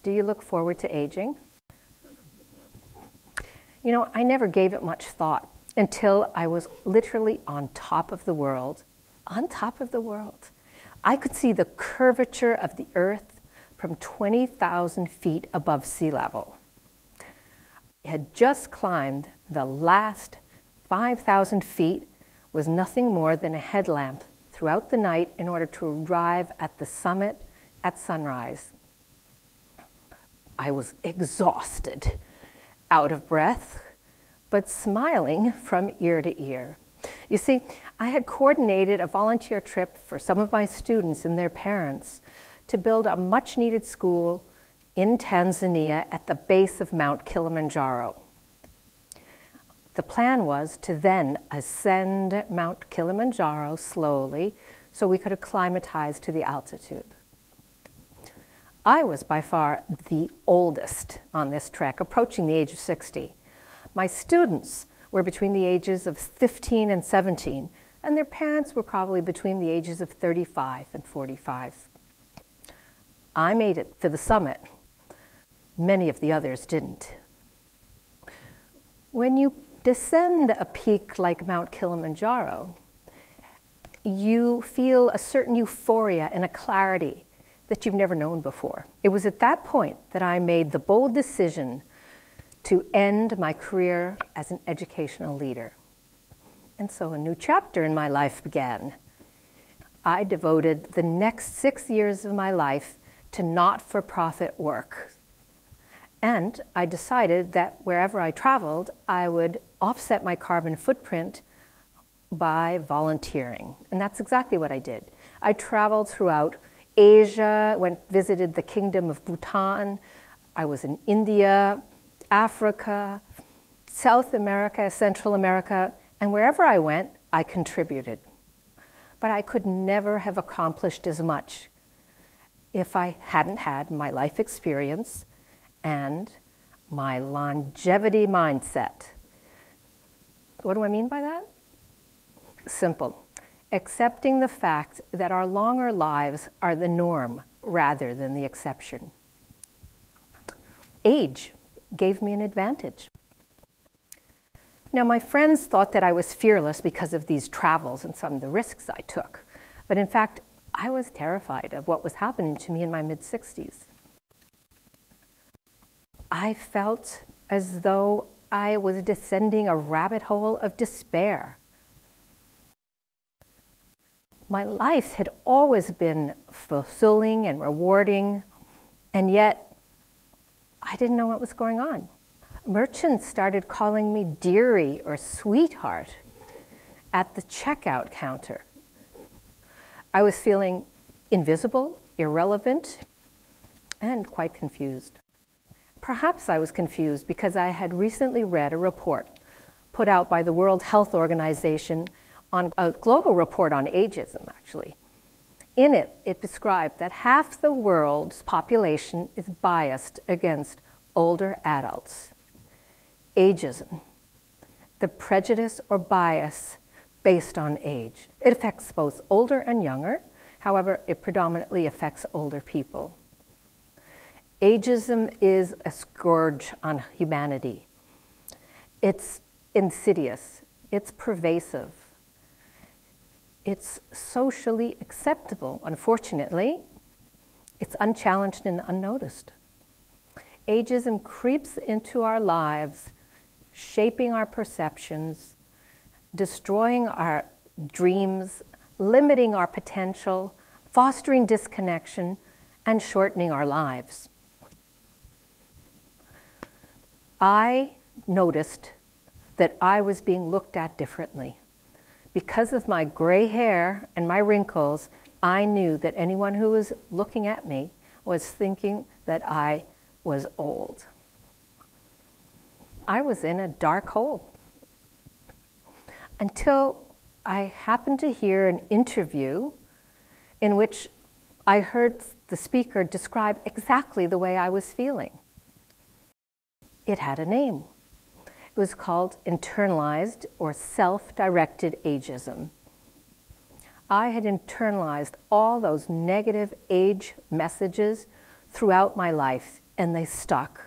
Do you look forward to aging? You know, I never gave it much thought until I was literally on top of the world. On top of the world. I could see the curvature of the earth from 20,000 feet above sea level. I had just climbed the last 5,000 feet, was nothing more than a headlamp throughout the night in order to arrive at the summit at sunrise. I was exhausted, out of breath, but smiling from ear to ear. You see, I had coordinated a volunteer trip for some of my students and their parents to build a much-needed school in Tanzania at the base of Mount Kilimanjaro. The plan was to then ascend Mount Kilimanjaro slowly so we could acclimatize to the altitude. I was by far the oldest on this trek, approaching the age of 60. My students were between the ages of 15 and 17, and their parents were probably between the ages of 35 and 45. I made it to the summit. Many of the others didn't. When you descend a peak like Mount Kilimanjaro, you feel a certain euphoria and a clarity that you've never known before. It was at that point that I made the bold decision to end my career as an educational leader. And so a new chapter in my life began. I devoted the next 6 years of my life to not-for-profit work. And I decided that wherever I traveled, I would offset my carbon footprint by volunteering. And that's exactly what I did. I traveled throughout Asia, visited the Kingdom of Bhutan. I was in India, Africa, South America, Central America, and wherever I went, I contributed. But I could never have accomplished as much if I hadn't had my life experience and my longevity mindset. What do I mean by that? Simple. Accepting the fact that our longer lives are the norm rather than the exception. Age gave me an advantage. Now, my friends thought that I was fearless because of these travels and some of the risks I took. But in fact, I was terrified of what was happening to me in my mid-60s. I felt as though I was descending a rabbit hole of despair. My life had always been fulfilling and rewarding, and yet I didn't know what was going on. Merchants started calling me dearie or sweetheart at the checkout counter. I was feeling invisible, irrelevant, and quite confused. Perhaps I was confused because I had recently read a report put out by the World Health Organization on a global report on ageism, actually. In it, it described that half the world's population is biased against older adults. Ageism, the prejudice or bias based on age. It affects both older and younger. However, it predominantly affects older people. Ageism is a scourge on humanity. It's insidious. It's pervasive. It's socially acceptable. Unfortunately, it's unchallenged and unnoticed. Ageism creeps into our lives, shaping our perceptions, destroying our dreams, limiting our potential, fostering disconnection, and shortening our lives. I noticed that I was being looked at differently. Because of my gray hair and my wrinkles, I knew that anyone who was looking at me was thinking that I was old. I was in a dark hole until I happened to hear an interview in which I heard the speaker describe exactly the way I was feeling. It had a name. It was called internalized or self-directed ageism. I had internalized all those negative age messages throughout my life, and they stuck.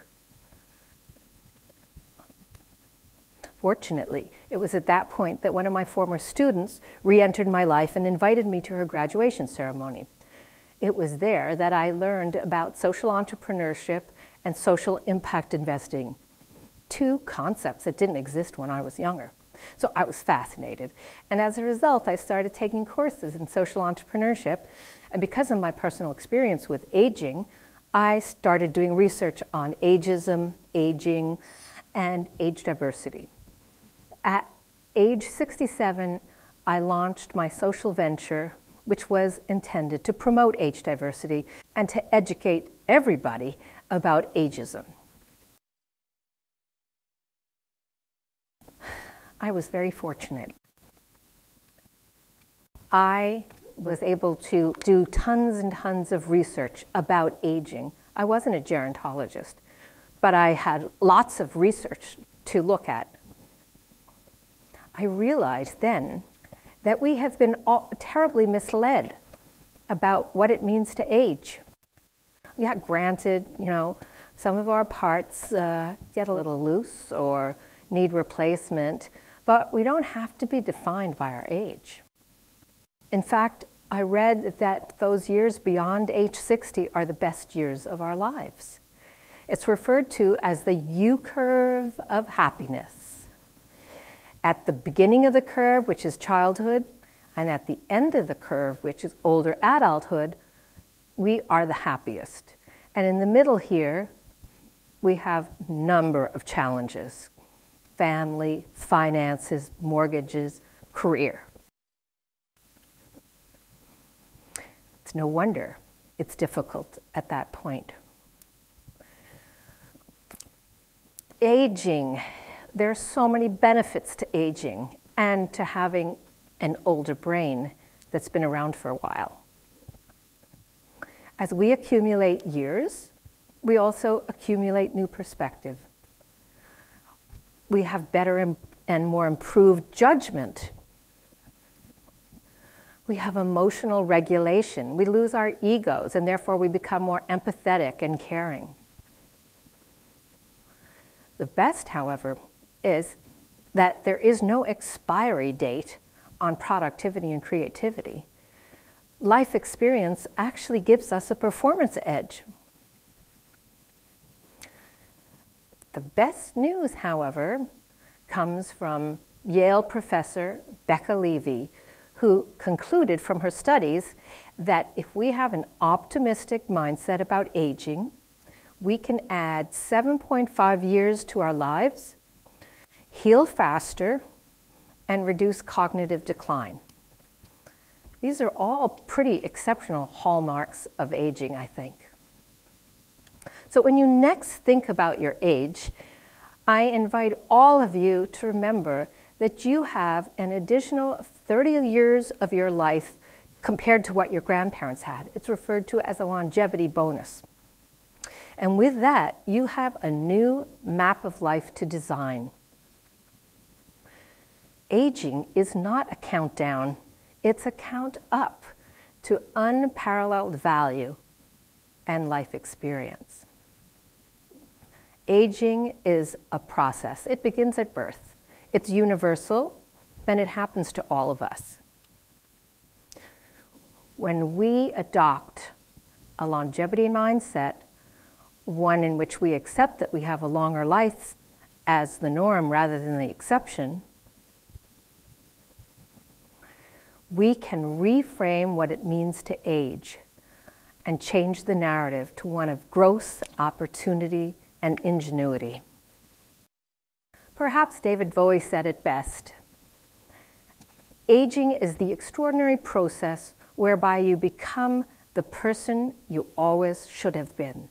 Fortunately, it was at that point that one of my former students re-entered my life and invited me to her graduation ceremony. It was there that I learned about social entrepreneurship and social impact investing, two concepts that didn't exist when I was younger. So I was fascinated. And as a result, I started taking courses in social entrepreneurship. And because of my personal experience with aging, I started doing research on ageism, aging, and age diversity. At age 67, I launched my social venture, which was intended to promote age diversity and to educate everybody about ageism. I was very fortunate. I was able to do tons and tons of research about aging. I wasn't a gerontologist, but I had lots of research to look at. I realized then that we have been terribly misled about what it means to age. Yeah, granted, some of our parts get a little loose or need replacement, but we don't have to be defined by our age. In fact, I read that those years beyond age 60 are the best years of our lives. It's referred to as the U-curve of happiness. At the beginning of the curve, which is childhood, and at the end of the curve, which is older adulthood, we are the happiest. And in the middle here, we have a number of challenges: family, finances, mortgages, career. It's no wonder it's difficult at that point. Aging, there are so many benefits to aging and to having an older brain that's been around for a while. As we accumulate years, we also accumulate new perspective. We have better and more improved judgment. We have emotional regulation. We lose our egos, and therefore we become more empathetic and caring. The best, however, is that there is no expiry date on productivity and creativity. Life experience actually gives us a performance edge. The best news, however, comes from Yale professor Becca Levy, who concluded from her studies that if we have an optimistic mindset about aging, we can add 7.5 years to our lives, heal faster, and reduce cognitive decline. These are all pretty exceptional hallmarks of aging, I think. So when you next think about your age, I invite all of you to remember that you have an additional 30 years of your life compared to what your grandparents had. It's referred to as a longevity bonus. And with that, you have a new map of life to design. Aging is not a countdown, it's a count up to unparalleled value and life experience. Aging is a process. It begins at birth. It's universal, and it happens to all of us. When we adopt a longevity mindset, one in which we accept that we have a longer life as the norm rather than the exception, we can reframe what it means to age and change the narrative to one of growth, opportunity, and ingenuity. Perhaps David Bowie said it best. Aging is the extraordinary process whereby you become the person you always should have been.